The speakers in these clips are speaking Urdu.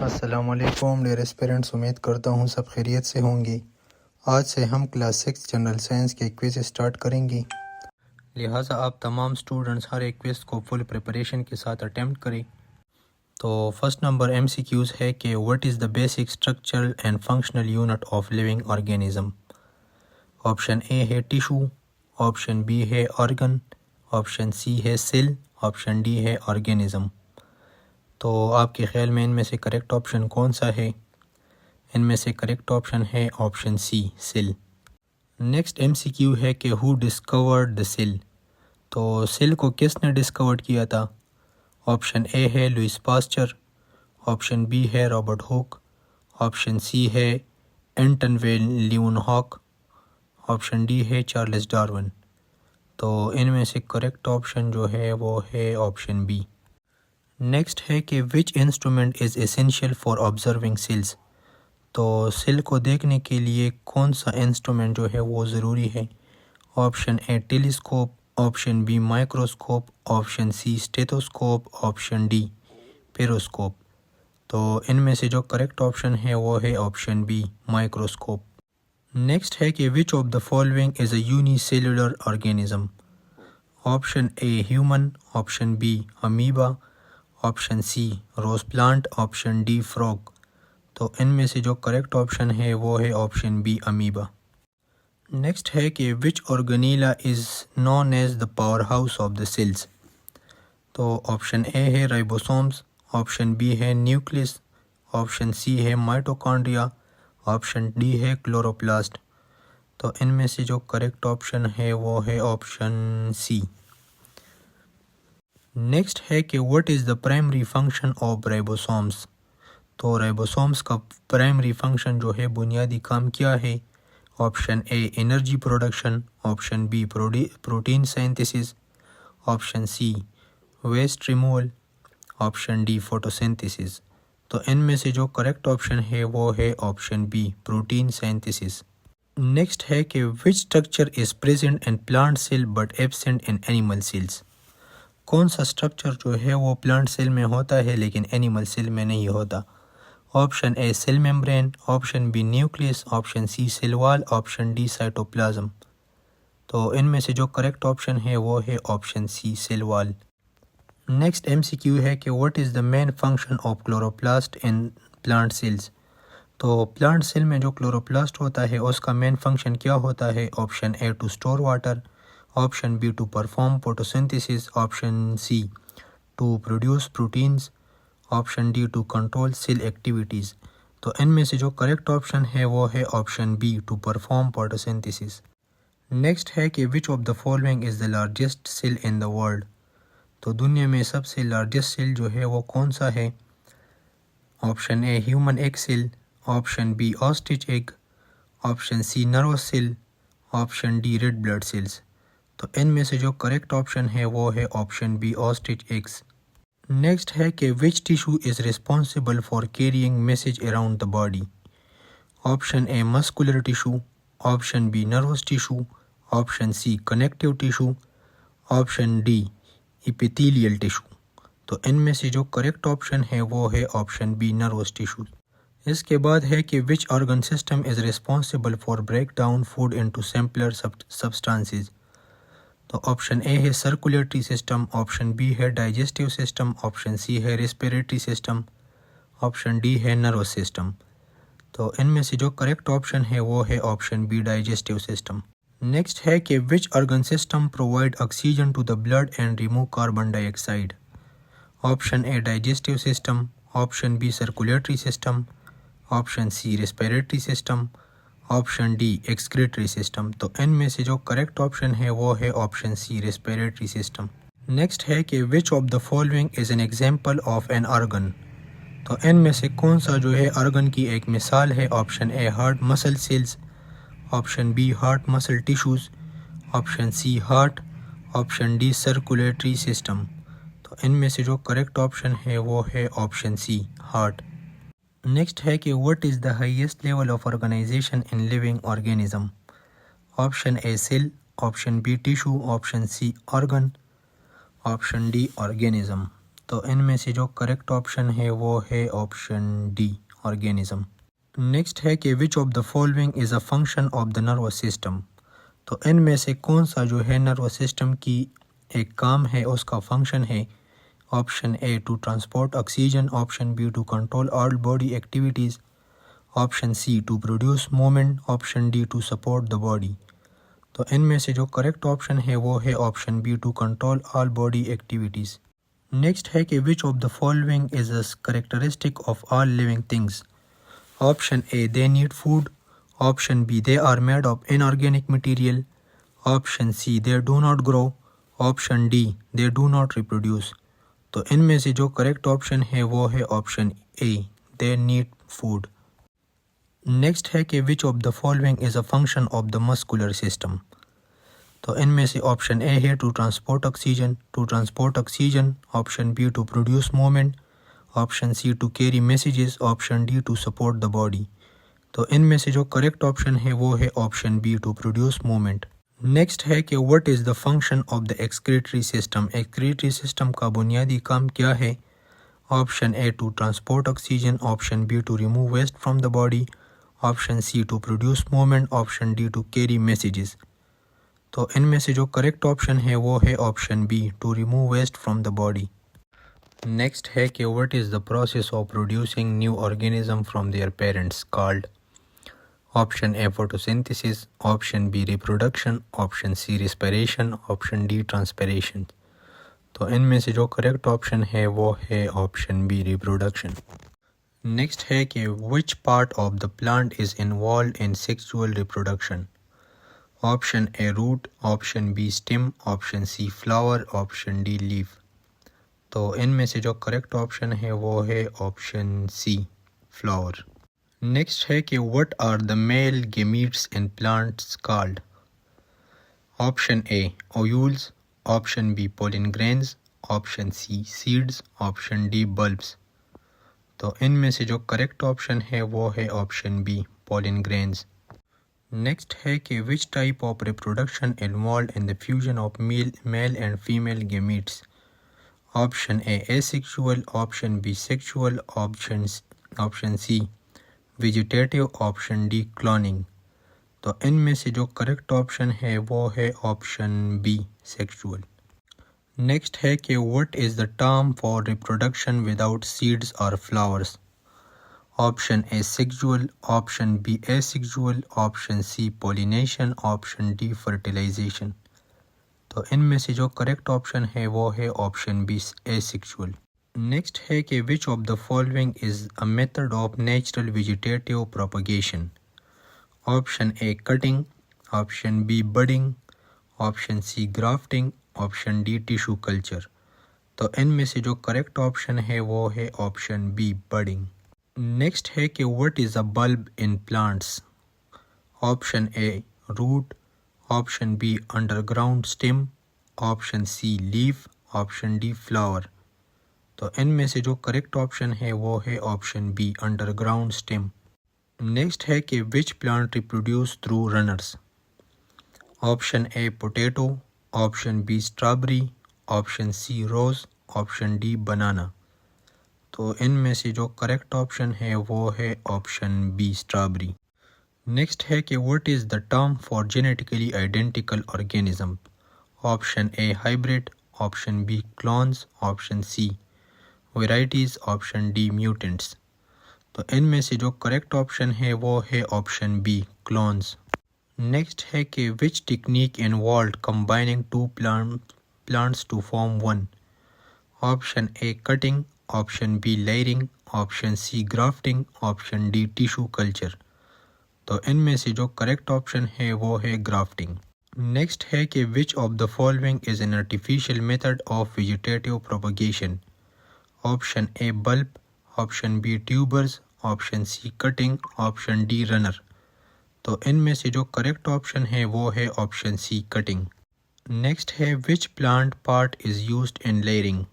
السلام علیکم ڈیئر اسپیرنٹس، امید کرتا ہوں سب خیریت سے ہوں گی۔ آج سے ہم کلاس 6 جنرل سائنس کے کوئز اسٹارٹ کریں گی، لہٰذا آپ تمام اسٹوڈنٹس ہر ایک کوئز کو فل پریپریشن کے ساتھ اٹیمپٹ کریں۔ تو first number M C Qs ہے کہ what is the basic structural and functional unit of living organism. Option A ہے ٹیشو، آپشن بی ہے آرگن، آپشن سی ہے سیل، آپشن ڈی ہے آرگینزم۔ تو آپ کے خیال میں ان میں سے کریکٹ آپشن کون سا ہے؟ ان میں سے کریکٹ آپشن ہے option C, cell. Next M C Q ہے کہ ہو ڈسکورڈ دا سیل۔ تو سیل کو کس نے ڈسکورڈ کیا تھا؟ آپشن اے ہے لوئس پاسچر، آپشن بی ہے رابرٹ ہوک، آپشن سی ہے Anton van Leeuwenhoek, option D ہے چارلس ڈارون۔ تو ان میں سے کریکٹ آپشن جو ہے وہ ہے آپشن بی۔ نیکسٹ ہے کہ which instrument is essential for observing cells. تو سیل کو دیکھنے کے لیے کون سا انسٹرومنٹ جو ہے وہ ضروری ہے؟ Option A telescope, option B microscope, option C stethoscope, option D periscope. تو ان میں سے جو کریکٹ آپشن ہے وہ ہے آپشن بی، مائکروسکوپ۔ نیکسٹ ہے کہ which of the following is a unicellular organism. Option A human, option B amoeba, option C rose plant, option D frog. تو ان میں سے جو کریکٹ آپشن ہے وہ ہے آپشن بی، امیبا۔ نیکسٹ ہے کہ which organelle is known as the power house of the cells. تو آپشن اے ہے رائبوسومز، آپشن بی ہے نیوکلس، آپشن سی ہے مائٹوکانڈریا، آپشن ڈی ہے کلوروپلاسٹ۔ تو ان میں سے جو کریکٹ آپشن ہے وہ ہے آپشن سی۔ نیکسٹ ہے کہ what is the primary function of ribosomes. تو رائبوسومز کا پرائمری فنکشن جو ہے بنیادی کام کیا ہے؟ Option A energy production, option B protein synthesis, option C waste removal, option D photosynthesis. تو ان میں سے جو کریکٹ آپشن ہے وہ ہے option B, protein synthesis. Next ہے کہ which structure is present in plant cell but absent in animal cells. کون سا اسٹرکچر جو ہے وہ پلانٹ سیل میں ہوتا ہے لیکن اینیمل سیل میں نہیں ہوتا؟ Option A cell membrane, option B nucleus, option C cell wall, option D cytoplasm. تو ان میں سے جو کریکٹ آپشن ہے وہ ہے option C, cell wall. Next M C Q ہے کہ what is the main function of chloroplast in plant cells. تو پلانٹ سیل میں جو کلوروپلاسٹ ہوتا ہے اس کا مین فنکشن کیا ہوتا ہے؟ Option A to store water, option B to perform photosynthesis, option C to produce proteins, option D to control cell activities. تو ان میں سے جو کریکٹ آپشن ہے وہ ہے option B, to perform photosynthesis. Next ہے کہ which of the following is the largest cell in the world. تو دنیا میں سب سے لارجسٹ سیل جو ہے وہ کون سا ہے؟ Option A human egg cell, option B ostrich egg, option C nervous cell, option D red blood cells. تو ان میں سے جو کریکٹ آپشن ہے وہ ہے option B, ostrich eggs. Next ہے کہ which tissue is responsible for carrying message around the body. Option A muscular tissue, option B nervous tissue, option C connective tissue, option D epithelial tissue. تو ان میں سے جو کریکٹ آپشن ہے وہ ہے آپشن بی، نروس ٹیشو۔ اس کے بعد ہے کہ which organ system is responsible for break down food into simpler substances. تو آپشن اے ہے سرکولیٹری سسٹم، آپشن بی ہے ڈائجسٹیو سسٹم، آپشن سی ہے ریسپیریٹری سسٹم، آپشن ڈی ہے نروس سسٹم۔ تو ان میں سے جو کریکٹ آپشن ہے وہ ہے option B, digestive system. Next ہے کہ which organ system provide oxygen to the blood and remove carbon dioxide. Option A digestive system, option B circulatory system, option C respiratory system, option D excretory system. تو ان میں سے جو کریکٹ آپشن ہے وہ ہے option C, respiratory system. Next ہے کہ which of the following is an example of an organ. تو ان میں سے کون سا جو ہے آرگن کی ایک مثال ہے؟ Option A heart muscle cells, option B heart muscle tissues, option C heart, option D circulatory system. تو ان میں سے جو کریکٹ آپشن ہے وہ ہے آپشن سی، ہارٹ۔ نیکسٹ ہے کہ what is the highest level of organization in living organism۔ Option A cell, option B tissue, option C organ, option D organism. تو ان میں سے جو کریکٹ آپشن ہے وہ ہے آپشن ڈی آرگینزم. نیکسٹ ہے کہ which of the following is a function of the nervous system. تو ان میں سے کون سا جو ہے نروس سسٹم کی ایک کام ہے اس کا فنکشن ہے. Option A to transport oxygen, option B to control all body activities, option C to produce movement, option D to support the body. تو ان میں سے جو کریکٹ آپشن ہے وہ ہے option B to control all body activities. Next ہے کہ which of the following is a characteristic of all living things. Option A they need food, option B they are made of inorganic material, option C they do not grow, option D they do not reproduce. تو ان میں سے جو کریکٹ آپشن ہے وہ ہے option A they need food. Next ہے کہ which of the following is a function of the muscular system. تو ان میں سے آپشن اے ہے to transport oxygen, option B to produce movement, option C to carry messages, option D to support the body. تو ان میں سے جو کریکٹ آپشن ہے وہ ہے option B to produce movement. Next ہے کہ what is the function of the excretory system. Excretory system کا بنیادی کام کیا ہے؟ Option A to transport oxygen, option B to remove waste from the body, option C to produce movement, option D to carry messages. تو ان میں سے جو کریکٹ آپشن ہے وہ ہے option B to remove waste from the body. Next ہے کہ what is the process of producing new organism from their parents called. Option A photosynthesis, option B reproduction, option C respiration, option D transpiration. تو ان میں سے جو کریکٹ آپشن ہے وہ ہے آپشن بی ریپروڈکشن. نیکسٹ ہے کہ which part of the plant is involved in sexual reproduction. Option A root, option B stem, option C flower, option D leaf. تو ان میں سے جو کریکٹ آپشن ہے وہ ہے آپشن سی فلاور. نیکسٹ ہے کہ what are the male gametes in plants called. Option A ovules, option B pollen grains, option C seeds, option D bulbs. تو ان میں سے جو کریکٹ آپشن ہے وہ ہے option B pollen grains. Next ہے کہ which type of reproduction involved in the fusion of male and female gametes. Option A asexual, option B sexual, option C vegetative, option D cloning. تو ان میں سے جو کریکٹ آپشن ہے وہ ہے آپشن بی سیکشول. نیکسٹ ہے کہ what is the term for reproduction without seeds or flowers. Option A sexual, option B asexual, option C pollination, option D fertilisation. تو ان میں سے جو کریکٹ آپشن ہے وہ ہے آپشن بی ایسیکشول. نیکسٹ ہے کہ which of the following is a method of natural vegetative propagation. Option A cutting, option B budding, option C grafting, option D tissue culture. تو ان میں سے جو کریکٹ آپشن ہے وہ ہے آپشن بی بڈنگ. نیکسٹ ہے کہ what is a bulb in plants. Option A root, option B underground stem, option C leaf, option D flower. تو ان میں سے جو کریکٹ آپشن ہے وہ ہے option B underground stem. Next ہے کہ which plant reproduce through runners. Option A potato, option B strawberry, option C rose, option D banana. تو ان میں سے جو کریکٹ آپشن ہے وہ ہے آپشن بی اسٹرابری. نیکسٹ ہے کہ what is the term for genetically identical organism. Option A hybrid, option B clones, option C varieties, option D mutants. تو ان میں سے جو کریکٹ آپشن ہے وہ ہے آپشن بی کلونز. نیکسٹ ہے کہ which technique involved combining two plants to form one. Option A cutting, option B layering, option C grafting, option D tissue culture. تو ان میں سے جو کریکٹ آپشن ہے وہ ہے گرافٹنگ. نیکسٹ ہے کہ which of the following is an artificial method of vegetative propagation. Option A bulb, option B tubers, option C cutting, option D runner. تو ان میں سے جو کریکٹ آپشن ہے وہ ہے آپشن سی کٹنگ. نیکسٹ ہے which plant part is used in layering.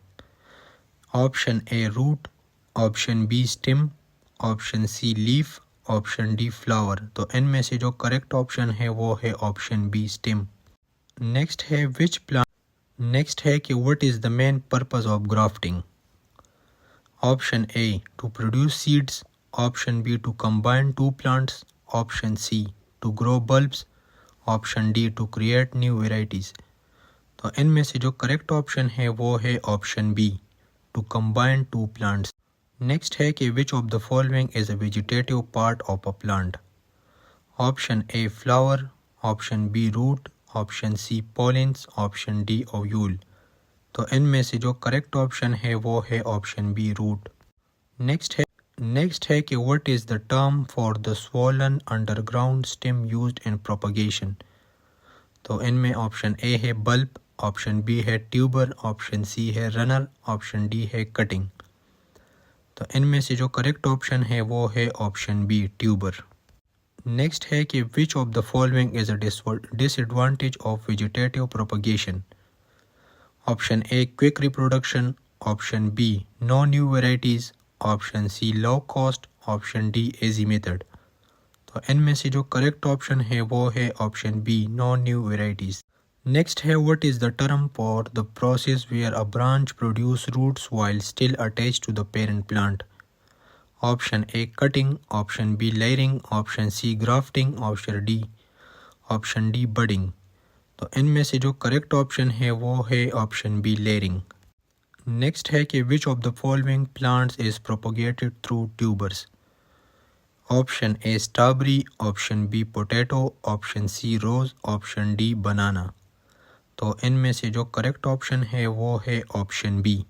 Option A root, option B stem, option C leaf, option D flower. تو ان میں سے جو کریکٹ آپشن ہے وہ ہے آپشن بی اسٹیم. نیکسٹ ہے کہ what is the main purpose of grafting. Option A to produce seeds, option B to combine two plants, option C to grow bulbs, option D to create new varieties. تو ان میں سے جو کریکٹ آپشن ہے وہ ہے option B to combine two plants. Next ہے کہ which of the following is a vegetative part of a plant. Option A flower, option B root, option C pollens, option D ovule. تو ان میں سے جو کریکٹ آپشن ہے وہ ہے آپشن بی روٹ۔ نیکسٹ ہے کہ what is the term for the swollen underground stem used in propagation۔ تو ان میں آپشن اے ہے بلب، آپشن بی ہے ٹیوبر، آپشن سی ہے رنر، آپشن ڈی ہے کٹنگ۔ تو ان میں سے جو کریکٹ آپشن ہے وہ ہے آپشن بی ٹیوبر۔ نیکسٹ ہے کہ which of the following is a disadvantage of vegetative propagation۔ Option A quick reproduction, option B no new varieties, option C low cost, option D easy method. تو ان میں سے جو کریکٹ آپشن ہے وہ ہے option B no new varieties. Next ہے what is the term for the process where a branch produce roots while still attached to the parent plant۔ Option A cutting, option B layering, option C grafting, option D budding. تو ان میں سے جو کریکٹ آپشن ہے وہ ہے آپشن بی لیئرنگ۔ نیکسٹ ہے کہ which of the following plants is propagated through tubers۔ Option A strawberry, option B potato, option C rose, option D banana. تو ان میں سے جو کریکٹ آپشن ہے وہ ہے آپشن بی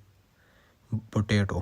پوٹیٹو۔